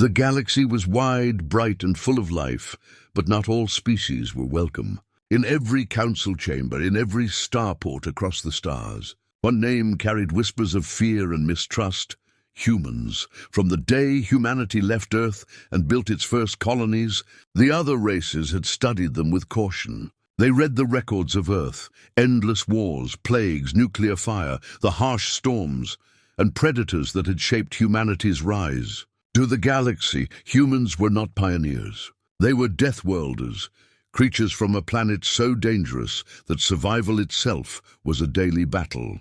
The galaxy was wide, bright, and full of life, but not all species were welcome. In every council chamber, in every starport across the stars, one name carried whispers of fear and mistrust: humans. From the day humanity left Earth and built its first colonies, the other races had studied them with caution. They read the records of Earth: endless wars, plagues, nuclear fire, the harsh storms, and predators that had shaped humanity's rise. To the galaxy, humans were not pioneers. They were death-worlders, creatures from a planet so dangerous that survival itself was a daily battle.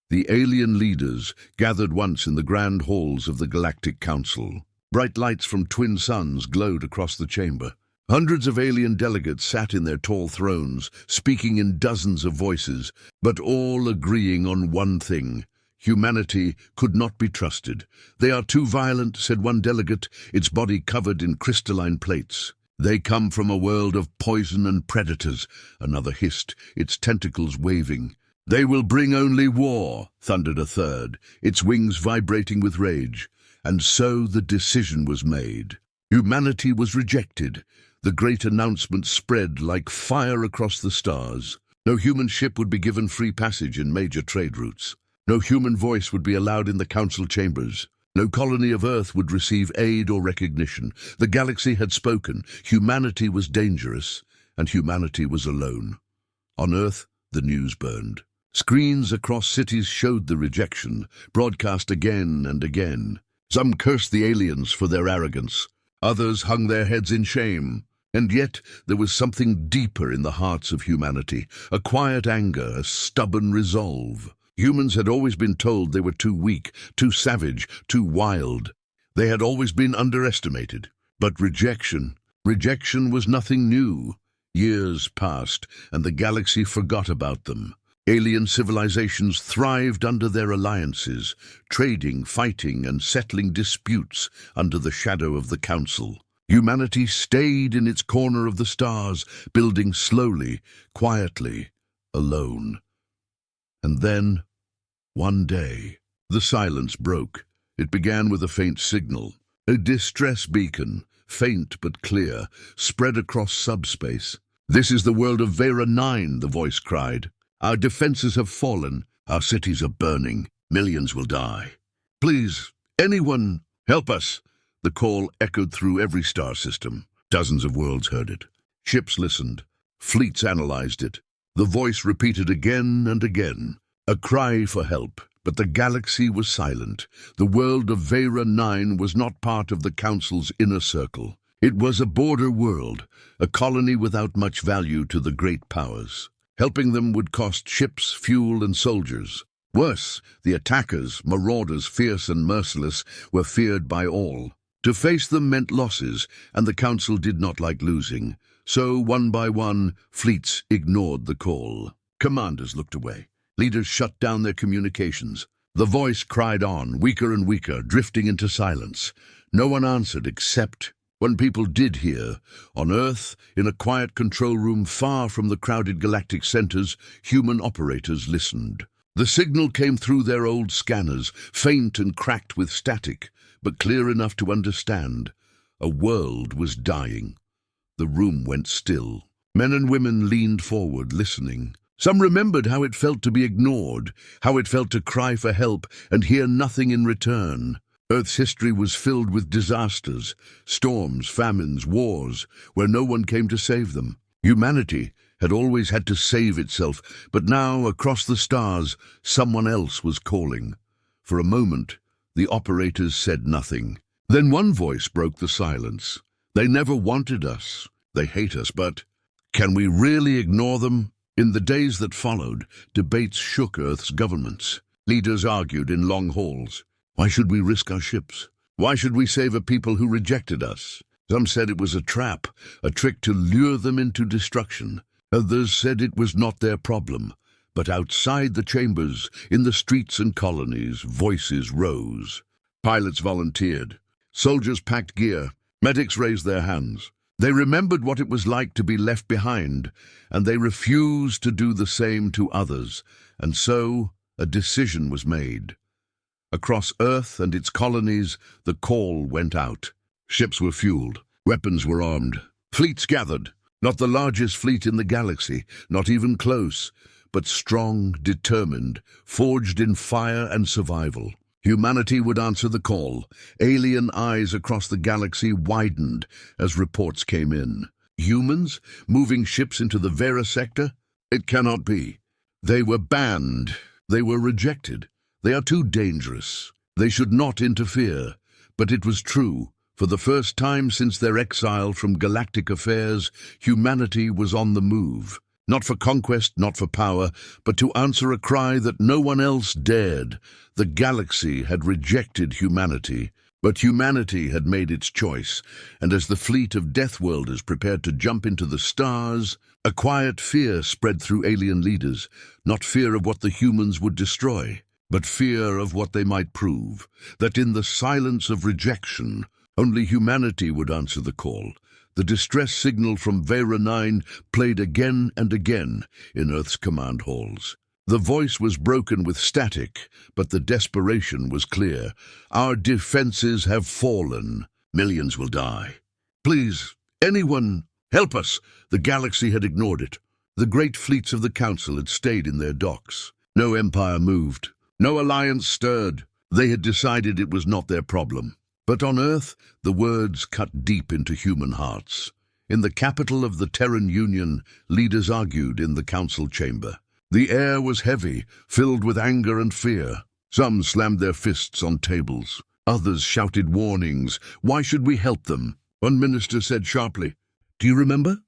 The alien leaders gathered once in the grand halls of the Galactic Council. Bright lights from twin suns glowed across the chamber. Hundreds of alien delegates sat in their tall thrones, speaking in dozens of voices, but all agreeing on one thing: humanity could not be trusted. "They are too violent," said one delegate, its body covered in crystalline plates. "They come from a world of poison and predators," another hissed, its tentacles waving. "They will bring only war," thundered a third, its wings vibrating with rage. And so the decision was made. Humanity was rejected. The great announcement spread like fire across the stars. No human ship would be given free passage in major trade routes. No human voice would be allowed in the council chambers. No colony of Earth would receive aid or recognition. The galaxy had spoken. Humanity was dangerous, and humanity was alone. On Earth, the news burned. Screens across cities showed the rejection, broadcast again and again. Some cursed the aliens for their arrogance. Others hung their heads in shame. And yet there was something deeper in the hearts of humanity, a quiet anger, a stubborn resolve. Humans had always been told they were too weak, too savage, too wild. They had always been underestimated. But rejection was nothing new. Years passed, and the galaxy forgot about them. Alien civilizations thrived under their alliances, trading, fighting, and settling disputes under the shadow of the Council. Humanity stayed in its corner of the stars, building slowly, quietly, alone. And then, one day, the silence broke. It began with a faint signal. A distress beacon, faint but clear, spread across subspace. "This is the world of Vera 9, the voice cried. "Our defenses have fallen. Our cities are burning. Millions will die. Please, anyone, help us." The call echoed through every star system. Dozens of worlds heard it. Ships listened. Fleets analyzed it. The voice repeated again and again. A cry for help. But the galaxy was silent. The world of Vera 9 was not part of the Council's inner circle. It was a border world, a colony without much value to the great powers. Helping them would cost ships, fuel, and soldiers. Worse, the attackers, marauders fierce and merciless, were feared by all. To face them meant losses, and the Council did not like losing. So, one by one, fleets ignored the call. Commanders looked away. Leaders shut down their communications. The voice cried on, weaker and weaker, drifting into silence. No one answered except when people did hear. On Earth, in a quiet control room far from the crowded galactic centers, human operators listened. The signal came through their old scanners, faint and cracked with static, but clear enough to understand. A world was dying. The room went still. Men and women leaned forward, listening. Some remembered how it felt to be ignored, how it felt to cry for help and hear nothing in return. Earth's history was filled with disasters, storms, famines, wars, where no one came to save them. Humanity had always had to save itself, but now, across the stars, someone else was calling. For a moment, the operators said nothing. Then one voice broke the silence. "They never wanted us. They hate us, but can we really ignore them?" In the days that followed, debates shook Earth's governments. Leaders argued in long halls. Why should we risk our ships? Why should we save a people who rejected us? Some said it was a trap, a trick to lure them into destruction. Others said it was not their problem. But outside the chambers, in the streets and colonies, voices rose. Pilots volunteered. Soldiers packed gear. Medics raised their hands. They remembered what it was like to be left behind, and they refused to do the same to others. And so, a decision was made. Across Earth and its colonies, the call went out. Ships were fueled, weapons were armed, fleets gathered. Not the largest fleet in the galaxy, not even close, but strong, determined, forged in fire and survival. Humanity would answer the call. Alien eyes across the galaxy widened as reports came in. Humans moving ships into the Vera sector? It cannot be. They were banned. They were rejected. They are too dangerous. They should not interfere. But it was true. For the first time since their exile from galactic affairs, humanity was on the move. Not for conquest, not for power, but to answer a cry that no one else dared. The galaxy had rejected humanity, but humanity had made its choice, and as the fleet of Deathworlders prepared to jump into the stars, a quiet fear spread through alien leaders, not fear of what the humans would destroy, but fear of what they might prove, that in the silence of rejection, only humanity would answer the call. The distress signal from Vera 9 played again and again in Earth's command halls. The voice was broken with static, but the desperation was clear. Our defenses have fallen. Millions will die. Please, anyone, help us. The galaxy had ignored it. The great fleets of the Council had stayed in their docks. No empire moved. No alliance stirred. They had decided it was not their problem. But on Earth, the words cut deep into human hearts. In the capital of the Terran Union, leaders argued in the council chamber. The air was heavy, filled with anger and fear. Some slammed their fists on tables. Others shouted warnings. Why should we help them? One minister said sharply, "Do you remember?"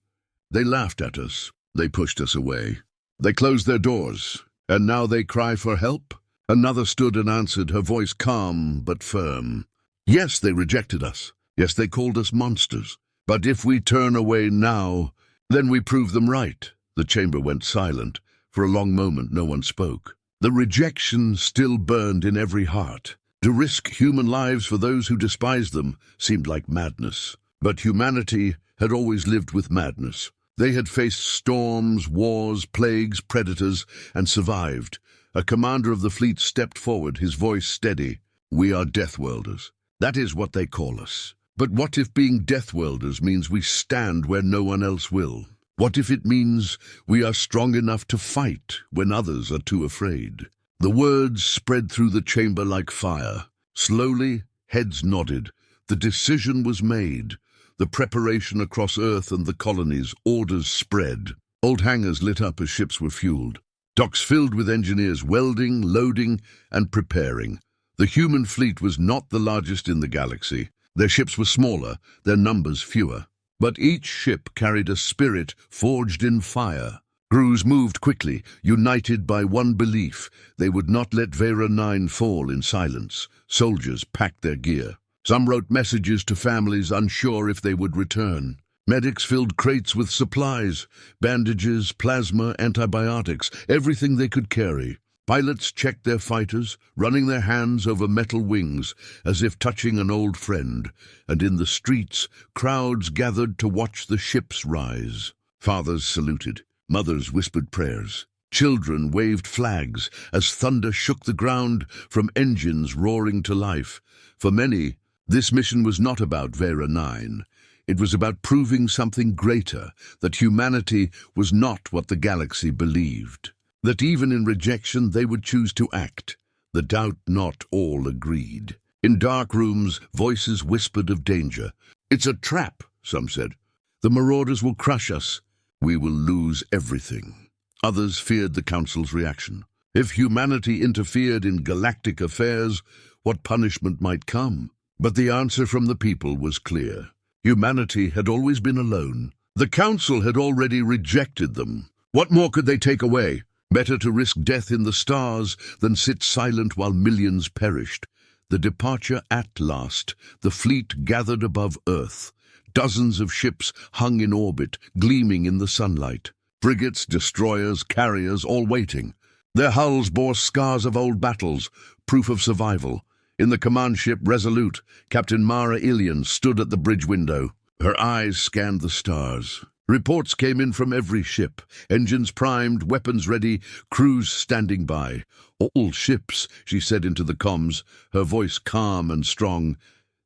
They laughed at us. They pushed us away. They closed their doors. And now they cry for help? Another stood and answered, her voice calm but firm. Yes, they rejected us. Yes, they called us monsters. But if we turn away now, then we prove them right. The chamber went silent. For a long moment, no one spoke. The rejection still burned in every heart. To risk human lives for those who despised them seemed like madness. But humanity had always lived with madness. They had faced storms, wars, plagues, predators, and survived. A commander of the fleet stepped forward, his voice steady. We are Deathworlders. That is what they call us. But what if being Deathworlders means we stand where no one else will? What if it means we are strong enough to fight when others are too afraid? The words spread through the chamber like fire. Slowly, heads nodded. The decision was made. The preparation across Earth and the colonies, orders spread. Old hangars lit up as ships were fueled. Docks filled with engineers welding, loading, and preparing. The human fleet was not the largest in the galaxy. Their ships were smaller, their numbers fewer. But each ship carried a spirit forged in fire. Crews moved quickly, united by one belief. They would not let Vera 9 fall in silence. Soldiers packed their gear. Some wrote messages to families unsure if they would return. Medics filled crates with supplies, bandages, plasma, antibiotics, everything they could carry. Pilots checked their fighters, running their hands over metal wings, as if touching an old friend. And in the streets, crowds gathered to watch the ships rise. Fathers saluted. Mothers whispered prayers. Children waved flags as thunder shook the ground from engines roaring to life. For many, this mission was not about Vera 9. It was about proving something greater, that humanity was not what the galaxy believed. That even in rejection they would choose to act. The doubt not all agreed. In dark rooms, voices whispered of danger. It's a trap, some said. The marauders will crush us. We will lose everything. Others feared the Council's reaction. If humanity interfered in galactic affairs, what punishment might come? But the answer from the people was clear. Humanity had always been alone. The Council had already rejected them. What more could they take away? Better to risk death in the stars than sit silent while millions perished. The departure at last, the fleet gathered above Earth. Dozens of ships hung in orbit, gleaming in the sunlight. Frigates, destroyers, carriers, all waiting. Their hulls bore scars of old battles, proof of survival. In the command ship Resolute, Captain Mara Ilian stood at the bridge window. Her eyes scanned the stars. Reports came in from every ship, engines primed, weapons ready, crews standing by. "All ships," she said into the comms, her voice calm and strong.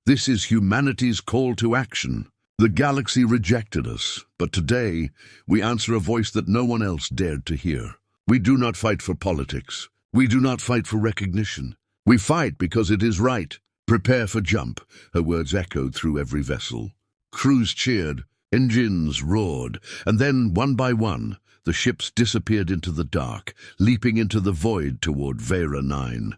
"This is humanity's call to action. The galaxy rejected us, but today we answer a voice that no one else dared to hear. We do not fight for politics. We do not fight for recognition. We fight because it is right. Prepare for jump," her words echoed through every vessel. Crews cheered, engines roared, and then, one by one, the ships disappeared into the dark, leaping into the void toward Vera 9.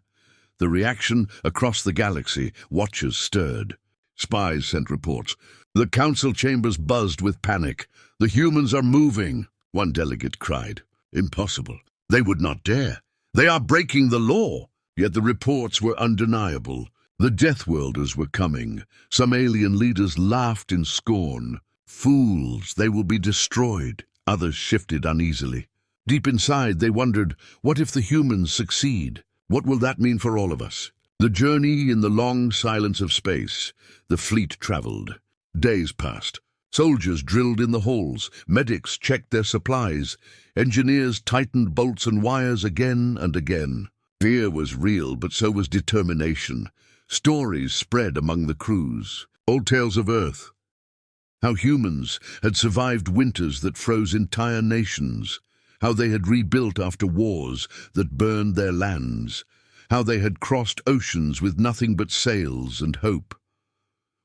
The reaction across the galaxy, watchers stirred. Spies sent reports. The council chambers buzzed with panic. "The humans are moving," one delegate cried. "Impossible. They would not dare. They are breaking the law." Yet the reports were undeniable. The Death Worlders were coming. Some alien leaders laughed in scorn. "Fools, they will be destroyed." Others shifted uneasily. Deep inside, they wondered, what if the humans succeed? What will that mean for all of us? The journey in the long silence of space. The fleet traveled. Days passed. Soldiers drilled in the halls. Medics checked their supplies. Engineers tightened bolts and wires again and again. Fear was real, but so was determination. Stories spread among the crews. Old tales of Earth. How humans had survived winters that froze entire nations. How they had rebuilt after wars that burned their lands. How they had crossed oceans with nothing but sails and hope.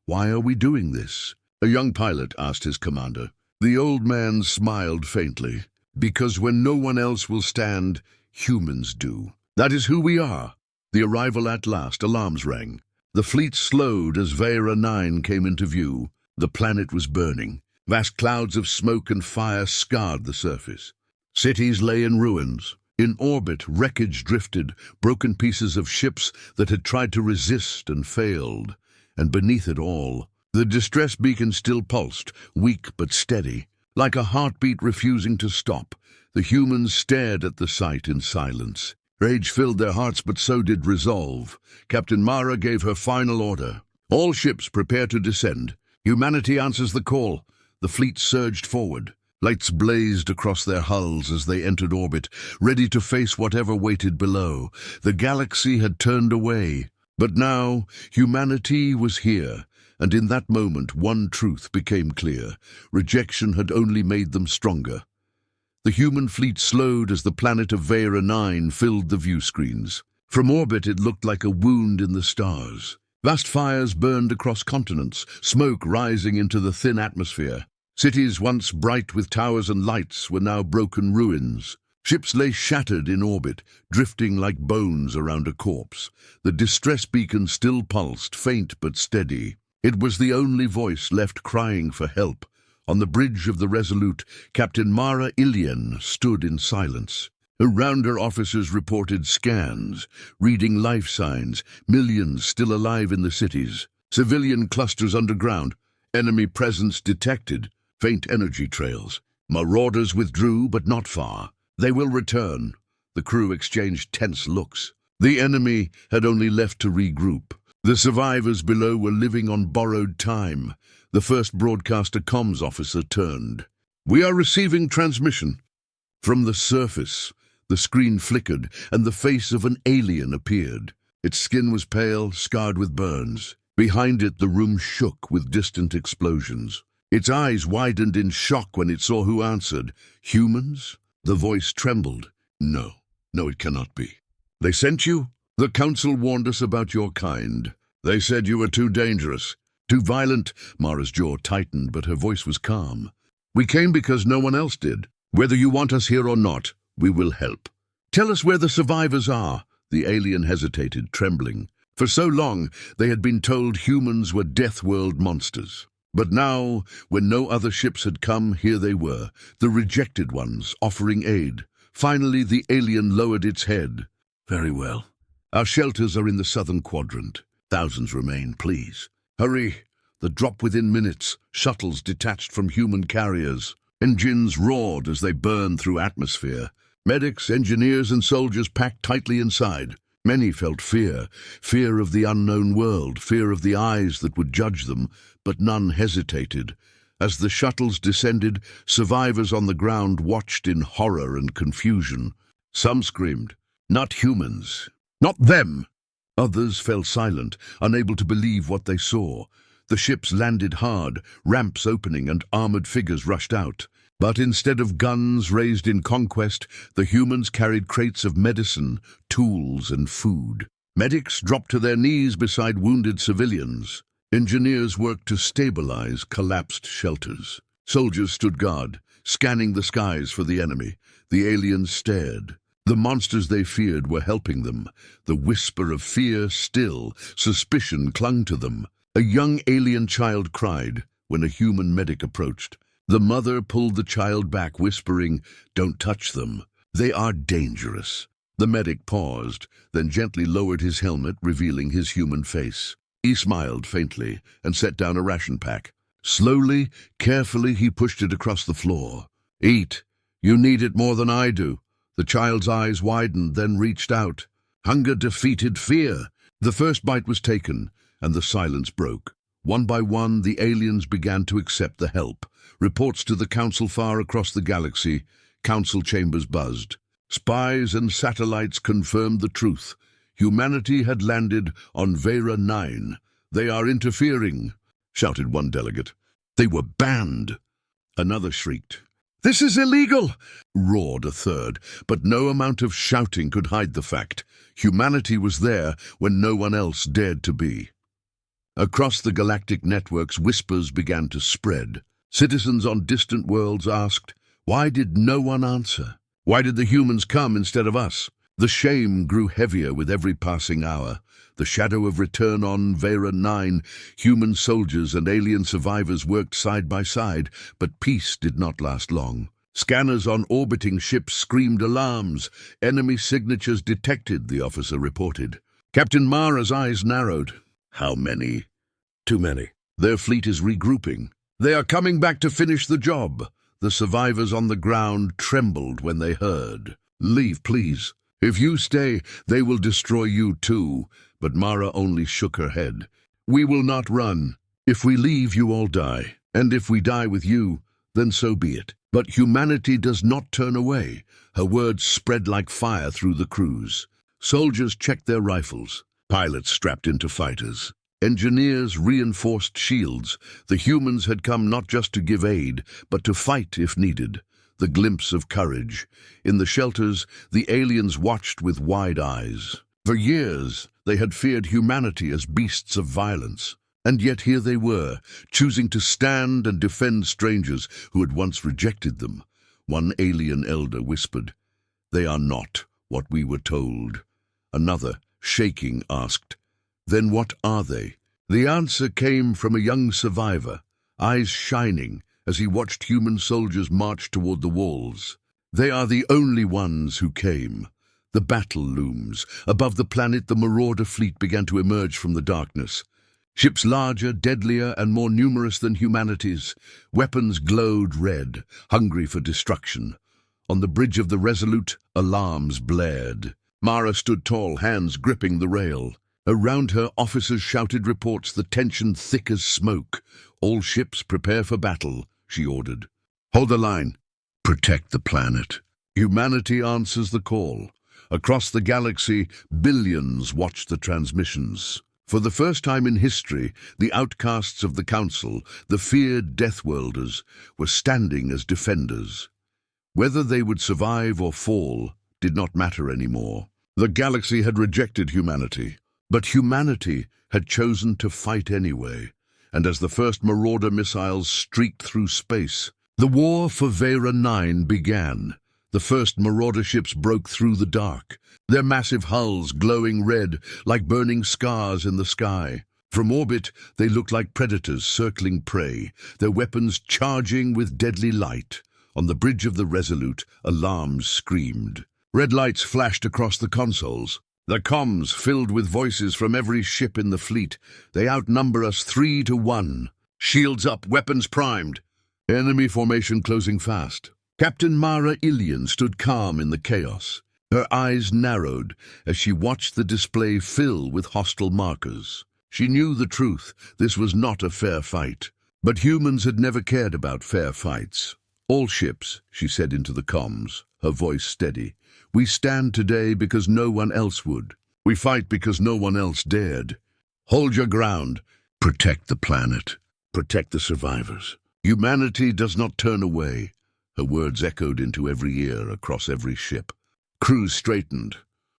"Why are we doing this?" a young pilot asked his commander. The old man smiled faintly. "Because when no one else will stand, humans do. That is who we are." The arrival at last, alarms rang. The fleet slowed as Vera 9 came into view. The planet was burning. Vast clouds of smoke and fire scarred the surface. Cities lay in ruins. In orbit, wreckage drifted, broken pieces of ships that had tried to resist and failed. And beneath it all, the distress beacon still pulsed, weak but steady. Like a heartbeat refusing to stop, the humans stared at the sight in silence. Rage filled their hearts, but so did resolve. Captain Mara gave her final order. "All ships prepare to descend. Humanity answers the call." The fleet surged forward. Lights blazed across their hulls as they entered orbit, ready to face whatever waited below. The galaxy had turned away. But now, humanity was here, and in that moment one truth became clear. Rejection had only made them stronger. The human fleet slowed as the planet of Vera 9 filled the view screens. From orbit it looked like a wound in the stars. Vast fires burned across continents, smoke rising into the thin atmosphere. Cities once bright with towers and lights were now broken ruins. Ships lay shattered in orbit, drifting like bones around a corpse. The distress beacon still pulsed, faint but steady. It was the only voice left crying for help. On the bridge of the Resolute, Captain Mara Ilian stood in silence. Around her, officers reported scans, reading life signs, millions still alive in the cities, civilian clusters underground, enemy presence detected, faint energy trails. Marauders withdrew, but not far. "They will return." The crew exchanged tense looks. The enemy had only left to regroup. The survivors below were living on borrowed time. The first broadcaster comms officer turned. "We are receiving transmission." From the surface, the screen flickered, and the face of an alien appeared. Its skin was pale, scarred with burns. Behind it, the room shook with distant explosions. Its eyes widened in shock when it saw who answered. "Humans?" The voice trembled. No, it cannot be." "They sent you?" "The council warned us about your kind. They said you were too dangerous, too violent." Mara's jaw tightened, but her voice was calm. "We came because no one else did. Whether you want us here or not, we will help." "Tell us where the survivors are." The alien hesitated, trembling. For so long, they had been told humans were Death World monsters. But now, when no other ships had come, here they were, the rejected ones, offering aid. Finally, the alien lowered its head. "Very well. Our shelters are in the southern quadrant. Thousands remain, please. Hurry." The drop within minutes, shuttles detached from human carriers. Engines roared as they burned through atmosphere. Medics, engineers, and soldiers packed tightly inside. Many felt fear of the unknown world, fear of the eyes that would judge them, but none hesitated. As the shuttles descended, survivors on the ground watched in horror and confusion. Some screamed, "Not humans! Not them!" Others fell silent, unable to believe what they saw. The ships landed hard, ramps opening, and armored figures rushed out. But instead of guns raised in conquest, the humans carried crates of medicine, tools, and food. Medics dropped to their knees beside wounded civilians. Engineers worked to stabilize collapsed shelters. Soldiers stood guard, scanning the skies for the enemy. The aliens stared. The monsters they feared were helping them. The whisper of fear still, suspicion clung to them. A young alien child cried when a human medic approached. The mother pulled the child back, whispering, "Don't touch them. They are dangerous." The medic paused, then gently lowered his helmet, revealing his human face. He smiled faintly and set down a ration pack. Slowly, carefully, he pushed it across the floor. "Eat. You need it more than I do." The child's eyes widened, then reached out. Hunger defeated fear. The first bite was taken, and the silence broke. One by one, the aliens began to accept the help. Reports to the Council far across the galaxy. Council chambers buzzed. Spies and satellites confirmed the truth. Humanity had landed on Vera 9. "They are interfering," shouted one delegate. "They were banned." Another shrieked. "This is illegal!" roared a third, but no amount of shouting could hide the fact. Humanity was there when no one else dared to be. Across the galactic networks, whispers began to spread. Citizens on distant worlds asked, "Why did no one answer? Why did the humans come instead of us?" The shame grew heavier with every passing hour. The shadow of return on Vera 9, human soldiers and alien survivors worked side by side, but peace did not last long. Scanners on orbiting ships screamed alarms. Enemy signatures detected, the officer reported. Captain Mara's eyes narrowed. "How many?" "Too many. Their fleet is regrouping. They are coming back to finish the job." The survivors on the ground trembled when they heard. "Leave, please. If you stay, they will destroy you too." But Mara only shook her head. "We will not run. If we leave, you all die. And if we die with you, then so be it." But humanity does not turn away. Her words spread like fire through the crews. Soldiers checked their rifles. Pilots strapped into fighters. Engineers reinforced shields. The humans had come not just to give aid, but to fight if needed. The glimpse of courage. In the shelters, the aliens watched with wide eyes. For years, they had feared humanity as beasts of violence. And yet here they were, choosing to stand and defend strangers who had once rejected them. One alien elder whispered, "They are not what we were told." Another, shaking, asked, "Then what are they?" The answer came from a young survivor, eyes shining as he watched human soldiers march toward the walls. "They are the only ones who came." The battle looms. Above the planet, the Marauder fleet began to emerge from the darkness. Ships larger, deadlier, and more numerous than humanity's. Weapons glowed red, hungry for destruction. On the bridge of the Resolute, alarms blared. Mara stood tall, hands gripping the rail. Around her, officers shouted reports, the tension thick as smoke. "All ships prepare for battle," she ordered. "Hold the line. Protect the planet." Humanity answers the call. Across the galaxy, billions watch the transmissions. For the first time in history, the outcasts of the Council, the feared Deathworlders, were standing as defenders. Whether they would survive or fall did not matter anymore. The galaxy had rejected humanity, but humanity had chosen to fight anyway. And as the first Marauder missiles streaked through space, the war for Vera 9 began. The first Marauder ships broke through the dark, their massive hulls glowing red like burning scars in the sky. From orbit, they looked like predators circling prey, their weapons charging with deadly light. On the bridge of the Resolute, alarms screamed. Red lights flashed across the consoles. The comms filled with voices from every ship in the fleet. "They outnumber us 3-1. Shields up, weapons primed." Enemy formation closing fast. Captain Mara Ilian stood calm in the chaos. Her eyes narrowed as she watched the display fill with hostile markers. She knew the truth. This was not a fair fight. But humans had never cared about fair fights. "All ships," she said into the comms, her voice steady. "We stand today because no one else would. We fight because no one else dared. Hold your ground. Protect the planet. Protect the survivors. Humanity does not turn away." Her words echoed into every ear across every ship. Crews straightened.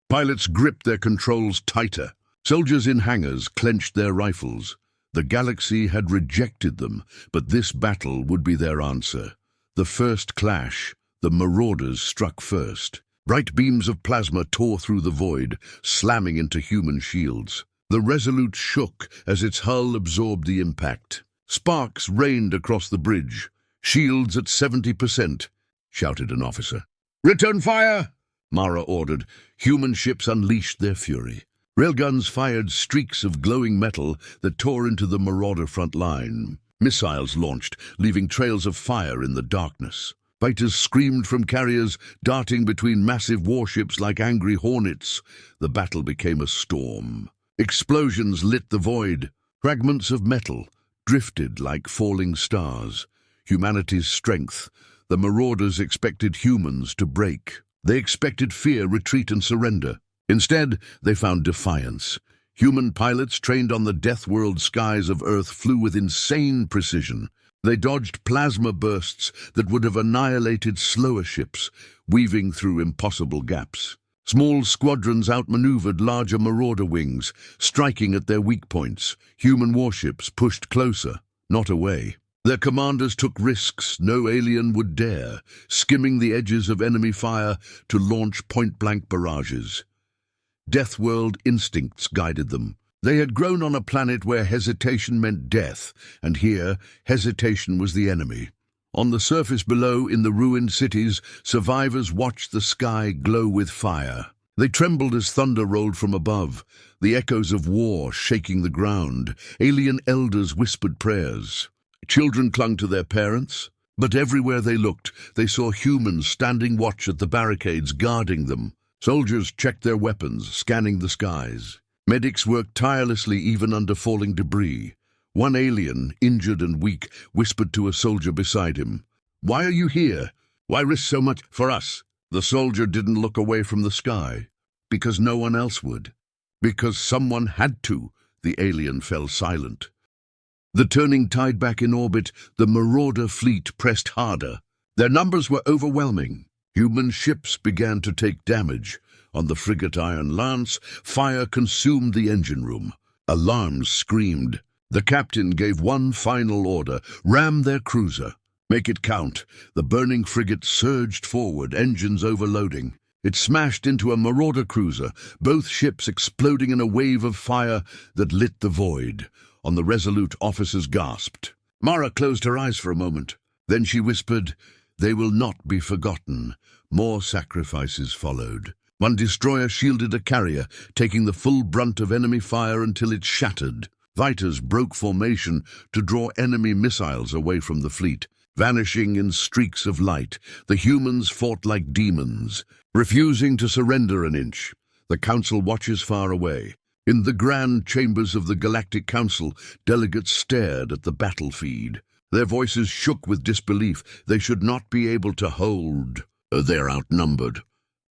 Pilots gripped their controls tighter. Soldiers in hangars clenched their rifles. The galaxy had rejected them, but this battle would be their answer. The first clash, the Marauders struck first. Bright beams of plasma tore through the void, slamming into human shields. The Resolute shook as its hull absorbed the impact. Sparks rained across the bridge. "Shields at 70%, shouted an officer. "Return fire!" Mara ordered. Human ships unleashed their fury. Railguns fired streaks of glowing metal that tore into the Marauder front line. Missiles launched, leaving trails of fire in the darkness. Fighters screamed from carriers, darting between massive warships like angry hornets. The battle became a storm. Explosions lit the void. Fragments of metal drifted like falling stars. Humanity's strength. The Marauders expected humans to break. They expected fear, retreat, and surrender. Instead, they found defiance. Human pilots trained on the death world skies of Earth flew with insane precision. They dodged plasma bursts that would have annihilated slower ships, weaving through impossible gaps. Small squadrons outmaneuvered larger Marauder wings, striking at their weak points. Human warships pushed closer, not away. Their commanders took risks no alien would dare, skimming the edges of enemy fire to launch point-blank barrages. Death-world instincts guided them. They had grown on a planet where hesitation meant death, and here, hesitation was the enemy. On the surface below, in the ruined cities, survivors watched the sky glow with fire. They trembled as thunder rolled from above, the echoes of war shaking the ground. Alien elders whispered prayers. Children clung to their parents, but everywhere they looked, they saw humans standing watch at the barricades, guarding them. Soldiers checked their weapons, scanning the skies. Medics worked tirelessly even under falling debris. One alien, injured and weak, whispered to a soldier beside him, "Why are you here? Why risk so much for us?" The soldier didn't look away from the sky. Because no one else would. Because someone had to. The alien fell silent. The turning tide back in orbit, the Marauder fleet pressed harder. Their numbers were overwhelming. Human ships began to take damage. On the frigate Iron Lance, fire consumed the engine room. Alarms screamed. The captain gave one final order: ram their cruiser. Make it count. The burning frigate surged forward, engines overloading. It smashed into a Marauder cruiser, both ships exploding in a wave of fire that lit the void. On the Resolute, officers gasped. Mara closed her eyes for a moment. Then she whispered, "They will not be forgotten." More sacrifices followed. One destroyer shielded a carrier, taking the full brunt of enemy fire until it shattered. Fighters broke formation to draw enemy missiles away from the fleet. Vanishing in streaks of light, the humans fought like demons, refusing to surrender an inch. The Council watches far away. In the grand chambers of the Galactic Council, delegates stared at the battle feed. Their voices shook with disbelief. They should not be able to hold. They're outnumbered.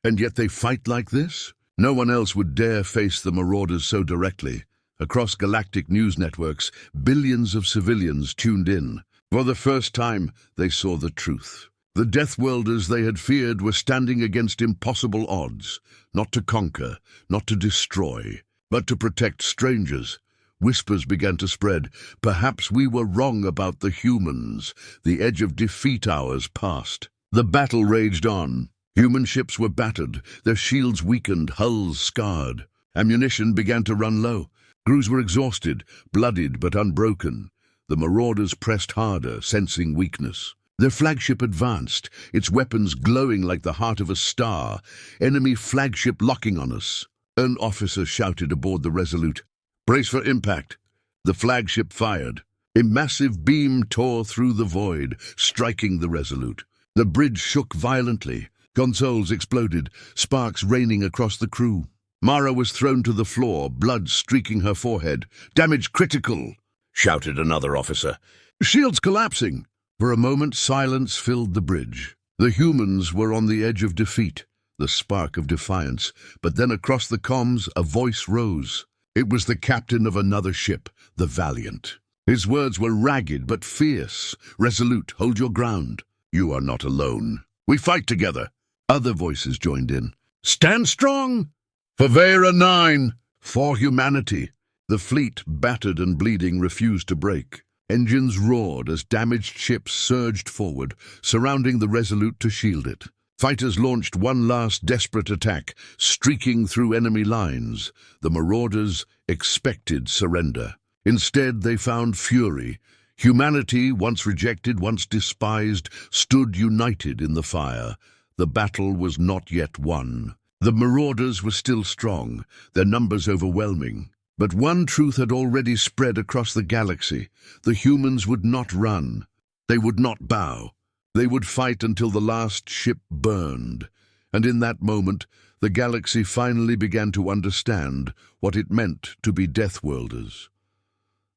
And yet they fight like this? No one else would dare face the Marauders so directly. Across galactic news networks, billions of civilians tuned in. For the first time, they saw the truth. The Deathworlders they had feared were standing against impossible odds, not to conquer, not to destroy, but to protect strangers. Whispers began to spread. Perhaps we were wrong about the humans. The edge of defeat hours passed. The battle raged on. Human ships were battered, their shields weakened, hulls scarred. Ammunition began to run low. Crews were exhausted, bloodied but unbroken. The Marauders pressed harder, sensing weakness. Their flagship advanced, its weapons glowing like the heart of a star. Enemy flagship locking on us. An officer shouted aboard the Resolute, "Brace for impact." The flagship fired. A massive beam tore through the void, striking the Resolute. The bridge shook violently. Consoles exploded, sparks raining across the crew. Mara was thrown to the floor, blood streaking her forehead. "Damage critical!" shouted another officer. Shields collapsing! For a moment, silence filled the bridge. The humans were on the edge of defeat, the spark of defiance, but then across the comms a voice rose. It was the captain of another ship, the Valiant. His words were ragged but fierce. Resolute, hold your ground. You are not alone. We fight together. Other voices joined in. Stand strong! For Vera 9! For humanity! The fleet, battered and bleeding, refused to break. Engines roared as damaged ships surged forward, surrounding the Resolute to shield it. Fighters launched one last desperate attack, streaking through enemy lines. The marauders expected surrender. Instead, they found fury. Humanity, once rejected, once despised, stood united in the fire. The battle was not yet won. The marauders were still strong, their numbers overwhelming. But one truth had already spread across the galaxy. The humans would not run. They would not bow. They would fight until the last ship burned. And in that moment, the galaxy finally began to understand what it meant to be Deathworlders.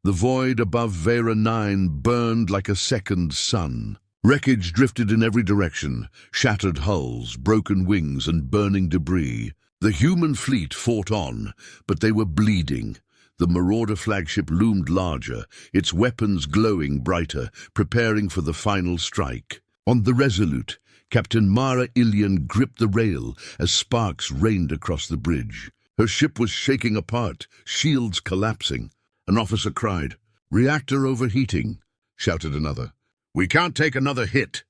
The void above Vera 9 burned like a second sun. Wreckage drifted in every direction, shattered hulls, broken wings, and burning debris. The human fleet fought on, but they were bleeding. The Marauder flagship loomed larger, its weapons glowing brighter, preparing for the final strike. On the Resolute, Captain Mara Ilian gripped the rail as sparks rained across the bridge. Her ship was shaking apart, shields collapsing. An officer cried, "Reactor overheating," shouted another. "We can't take another hit."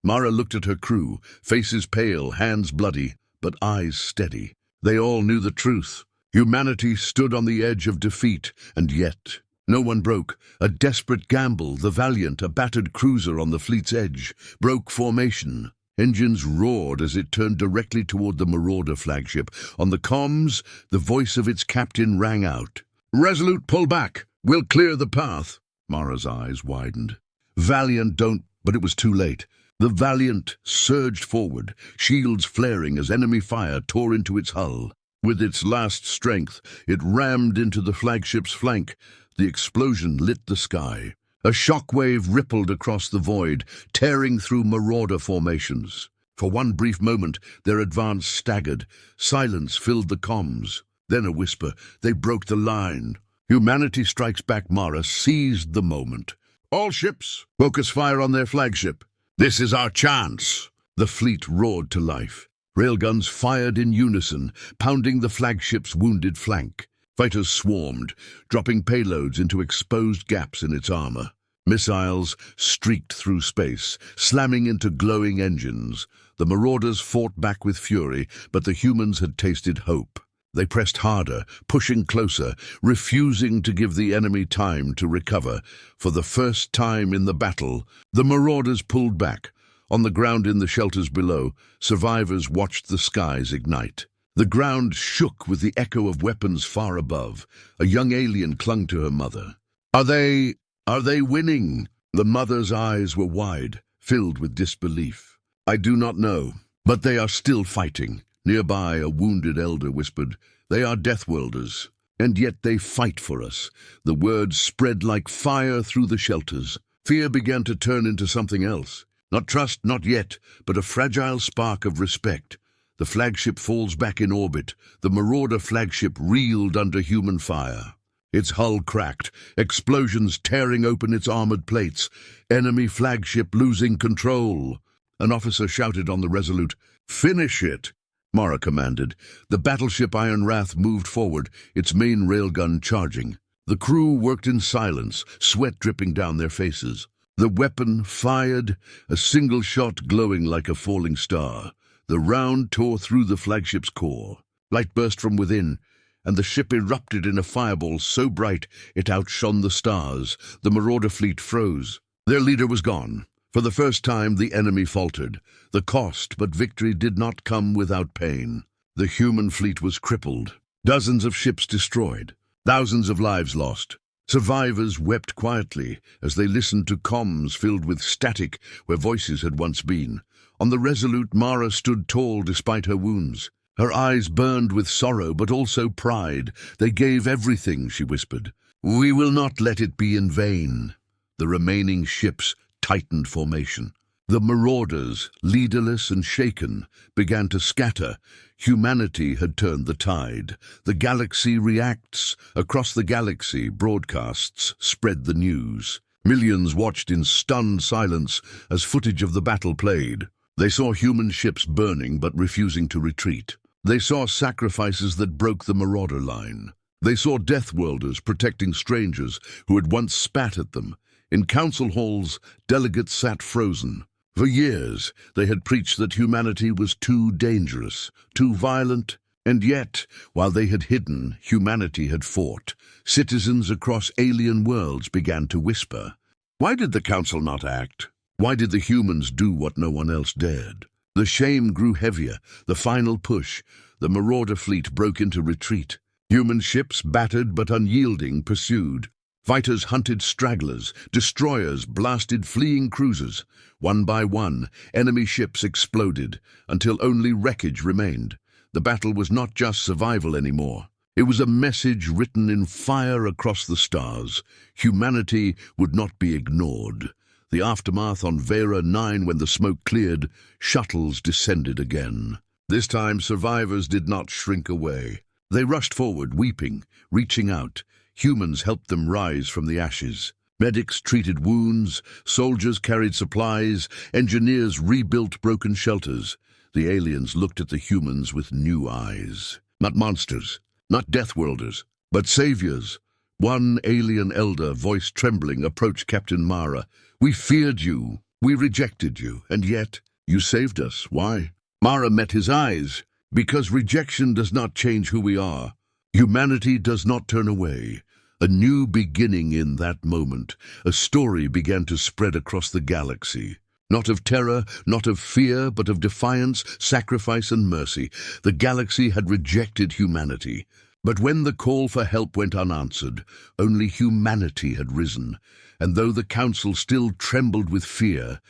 Mara looked at her crew, faces pale, hands bloody, but eyes steady. They all knew the truth. Humanity stood on the edge of defeat, and yet no one broke. A desperate gamble, the Valiant, a battered cruiser on the fleet's edge, broke formation. Engines roared as it turned directly toward the Marauder flagship. On the comms, the voice of its captain rang out. "Resolute, pull back. We'll clear the path." Mara's eyes widened. "Valiant, don't," but it was too late. The Valiant surged forward, shields flaring as enemy fire tore into its hull. With its last strength, it rammed into the flagship's flank. The explosion lit the sky. A shockwave rippled across the void, tearing through Marauder formations. For one brief moment, their advance staggered. Silence filled the comms. Then a whisper. They broke the line. Humanity Strikes Back Mara seized the moment. "All ships, focus fire on their flagship. This is our chance." The fleet roared to life. Railguns fired in unison, pounding the flagship's wounded flank. Fighters swarmed, dropping payloads into exposed gaps in its armor. Missiles streaked through space, slamming into glowing engines. The Marauders fought back with fury, but the humans had tasted hope. They pressed harder, pushing closer, refusing to give the enemy time to recover. For the first time in the battle, the Marauders pulled back. On the ground in the shelters below, survivors watched the skies ignite. The ground shook with the echo of weapons far above. A young alien clung to her mother. Are they winning?" The mother's eyes were wide, filled with disbelief. "I do not know, but they are still fighting." Nearby, a wounded elder whispered, "They are Deathworlders, and yet they fight for us." The words spread like fire through the shelters. Fear began to turn into something else. Not trust, not yet, but a fragile spark of respect. The flagship falls back in orbit. The Marauder flagship reeled under human fire. Its hull cracked, explosions tearing open its armored plates. Enemy flagship losing control. An officer shouted on the Resolute, "Finish it!" Mara commanded. The battleship Iron Wrath moved forward, its main railgun charging. The crew worked in silence, sweat dripping down their faces. The weapon fired, a single shot glowing like a falling star. The round tore through the flagship's core. Light burst from within, and the ship erupted in a fireball so bright it outshone the stars. The Marauder fleet froze. Their leader was gone. For the first time, the enemy faltered. The cost, but victory did not come without pain. The human fleet was crippled. Dozens of ships destroyed. Thousands of lives lost. Survivors wept quietly as they listened to comms filled with static where voices had once been. On the Resolute, Mara stood tall despite her wounds. Her eyes burned with sorrow, but also pride. "They gave everything," she whispered. We will not let it be in vain. The remaining ships tightened formation. The marauders, leaderless and shaken, began to scatter. Humanity had turned the tide. The galaxy reacts. Across the galaxy, broadcasts spread the news. Millions watched in stunned silence as footage of the battle played. They saw human ships burning but refusing to retreat. They saw sacrifices that broke the marauder line. They saw Deathworlders protecting strangers who had once spat at them. In council halls, delegates sat frozen. For years, they had preached that humanity was too dangerous, too violent, and yet, while they had hidden, humanity had fought. Citizens across alien worlds began to whisper. Why did the council not act? Why did the humans do what no one else dared? The shame grew heavier. The final push. The marauder fleet broke into retreat. Human ships, battered but unyielding, pursued. Fighters hunted stragglers. Destroyers blasted fleeing cruisers. One by one, enemy ships exploded, until only wreckage remained. The battle was not just survival anymore. It was a message written in fire across the stars. Humanity would not be ignored. The aftermath on Vera 9, when the smoke cleared, shuttles descended again. This time, survivors did not shrink away. They rushed forward, weeping, reaching out. Humans helped them rise from the ashes. Medics treated wounds, soldiers carried supplies, engineers rebuilt broken shelters. The aliens looked at the humans with new eyes. Not monsters, not Deathworlders, but saviors. One alien elder, voice trembling, approached Captain Mara. We feared you, we rejected you, and yet you saved us. Why? Mara met his eyes. Because rejection does not change who we are. Humanity does not turn away. A new beginning in that moment. A story began to spread across the galaxy. Not of terror, not of fear, but of defiance, sacrifice, and mercy. The galaxy had rejected humanity. But when the call for help went unanswered, only humanity had risen. And though the council still trembled with fear,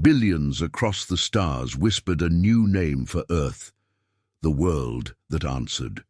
billions across the stars whispered a new name for Earth. The world that answered.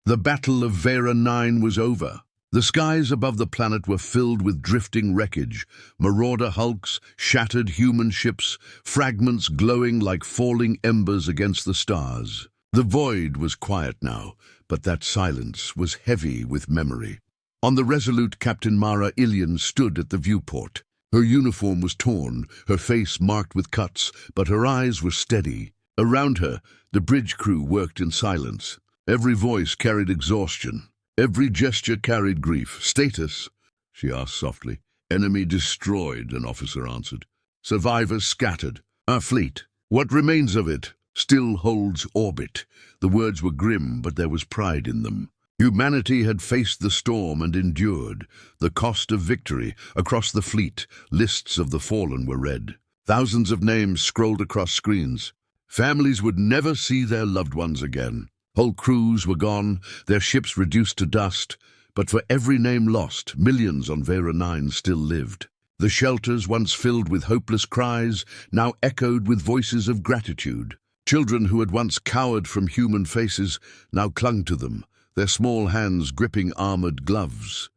The Battle of Vera 9 was over. The skies above the planet were filled with drifting wreckage, marauder hulks, shattered human ships, fragments glowing like falling embers against the stars. The void was quiet now, but that silence was heavy with memory. On the resolute Captain Mara Ilian stood at the viewport. Her uniform was torn, her face marked with cuts, but her eyes were steady. Around her, the bridge crew worked in silence. Every voice carried exhaustion. Every gesture carried grief. Status? She asked softly. Enemy destroyed, an officer answered. Survivors scattered. Our fleet, what remains of it, still holds orbit. The words were grim, but there was pride in them. Humanity had faced the storm and endured. The cost of victory. Across the fleet, lists of the fallen were read. Thousands of names scrolled across screens. Families would never see their loved ones again. Whole crews were gone, their ships reduced to dust, but for every name lost, millions on Vera 9 still lived. The shelters, once filled with hopeless cries, now echoed with voices of gratitude. Children who had once cowered from human faces now clung to them, their small hands gripping armored gloves.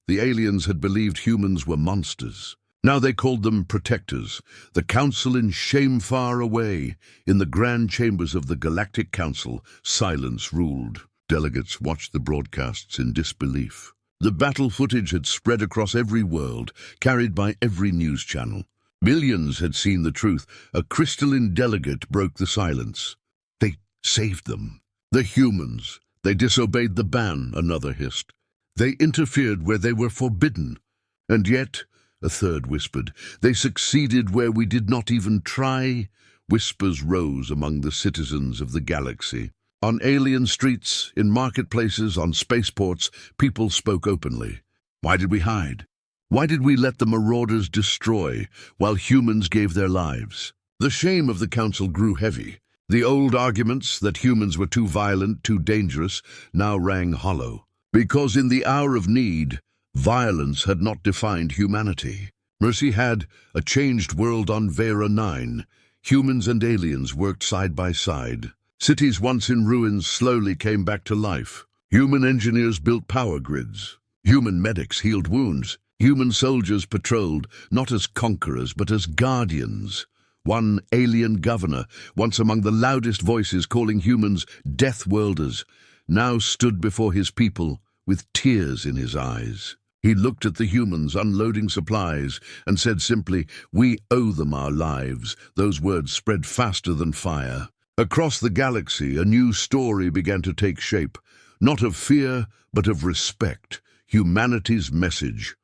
The aliens had believed humans were monsters. Now they called them protectors. The council in shame far away. In the grand chambers of the Galactic Council, silence ruled. Delegates watched the broadcasts in disbelief. The battle footage had spread across every world, carried by every news channel. Millions had seen the truth. A crystalline delegate broke the silence. They saved them. The humans. They disobeyed the ban, another hissed. They interfered where they were forbidden. And yet, a third whispered, they succeeded where we did not even try. Whispers rose among the citizens of the galaxy. On alien streets, in marketplaces, on spaceports, people spoke openly. Why did we hide? Why did we let the marauders destroy while humans gave their lives? The shame of the council grew heavy. The old arguments that humans were too violent, too dangerous, now rang hollow. Because in the hour of need, violence had not defined humanity. Mercy had a changed world on Vera 9. Humans and aliens worked side by side. Cities once in ruins slowly came back to life. Human engineers built power grids. Human medics healed wounds. Human soldiers patrolled, not as conquerors, but as guardians. One alien governor, once among the loudest voices calling humans death-worlders, now stood before his people with tears in his eyes. He looked at the humans unloading supplies and said simply, "We owe them our lives." Those words spread faster than fire. Across the galaxy, a new story began to take shape, not of fear, but of respect, humanity's message.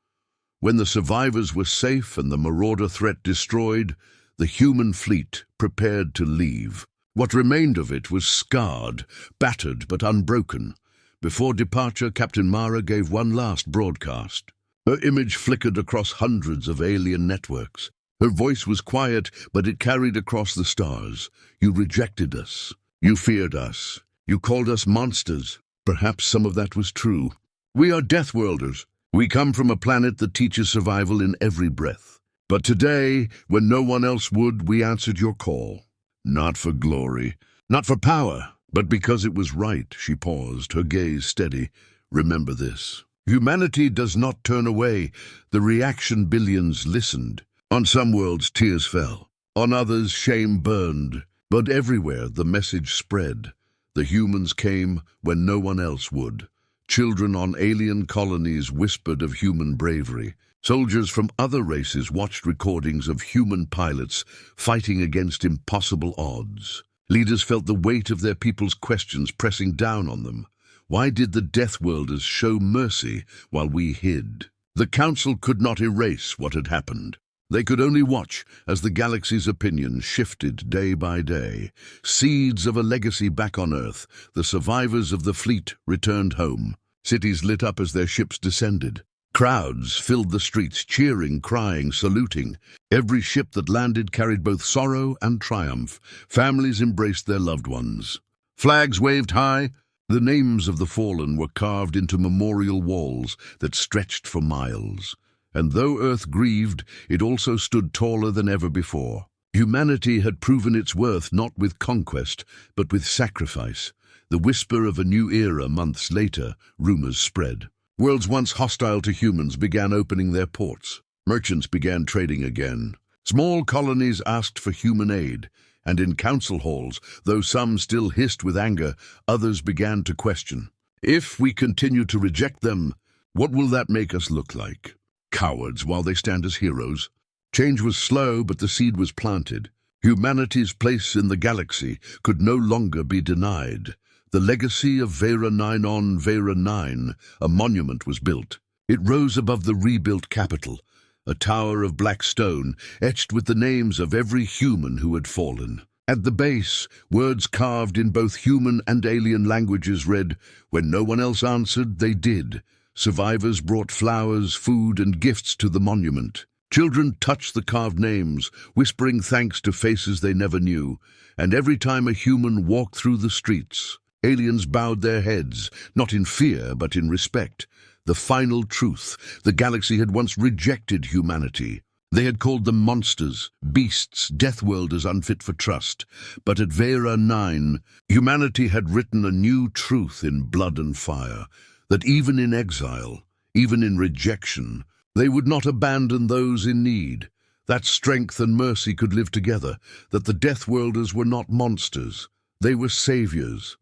When the survivors were safe and the marauder threat destroyed, the human fleet prepared to leave. What remained of it was scarred, battered but unbroken. Before departure, Captain Mara gave one last broadcast. Her image flickered across hundreds of alien networks. Her voice was quiet, but it carried across the stars. "You rejected us. You feared us. You called us monsters." Perhaps some of that was true. "We are Deathworlders. We come from a planet that teaches survival in every breath. But today, when no one else would, we answered your call. Not for glory, not for power, but because it was right." She paused, her gaze steady. "Remember this. Humanity does not turn away. The reaction billions listened. On some worlds, tears fell. On others, shame burned. But everywhere, the message spread. The humans came when no one else would. Children on alien colonies whispered of human bravery. Soldiers from other races watched recordings of human pilots fighting against impossible odds. Leaders felt the weight of their people's questions pressing down on them. Why did the Deathworlders show mercy while we hid? The Council could not erase what had happened. They could only watch as the galaxy's opinion shifted day by day. Seeds of a legacy back on Earth, the survivors of the fleet returned home. Cities lit up as their ships descended. Crowds filled the streets, cheering, crying, saluting. Every ship that landed carried both sorrow and triumph. Families embraced their loved ones. Flags waved high. The names of the fallen were carved into memorial walls that stretched for miles. And though Earth grieved, it also stood taller than ever before. Humanity had proven its worth not with conquest, but with sacrifice. The whisper of a new era months later, rumors spread. Worlds once hostile to humans began opening their ports. Merchants began trading again. Small colonies asked for human aid, and in council halls, though some still hissed with anger, others began to question. If we continue to reject them, what will that make us look like? Cowards while they stand as heroes? Change was slow, but the seed was planted. Humanity's place in the galaxy could no longer be denied. The legacy of Vera 9 on Vera 9, a monument was built. It rose above the rebuilt capital, a tower of black stone etched with the names of every human who had fallen. At the base, words carved in both human and alien languages read, "When no one else answered, they did." Survivors brought flowers, food, and gifts to the monument. Children touched the carved names, whispering thanks to faces they never knew. And every time a human walked through the streets, aliens bowed their heads, not in fear, but in respect. The final truth: the galaxy had once rejected humanity. They had called them monsters, beasts, deathworlders unfit for trust. But at Vera 9, humanity had written a new truth in blood and fire, that even in exile, even in rejection, they would not abandon those in need. That strength and mercy could live together, that the deathworlders were not monsters, they were saviors.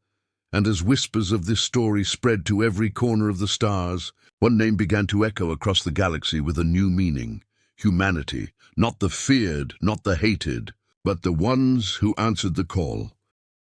And as whispers of this story spread to every corner of the stars, one name began to echo across the galaxy with a new meaning. Humanity, not the feared, not the hated, but the ones who answered the call.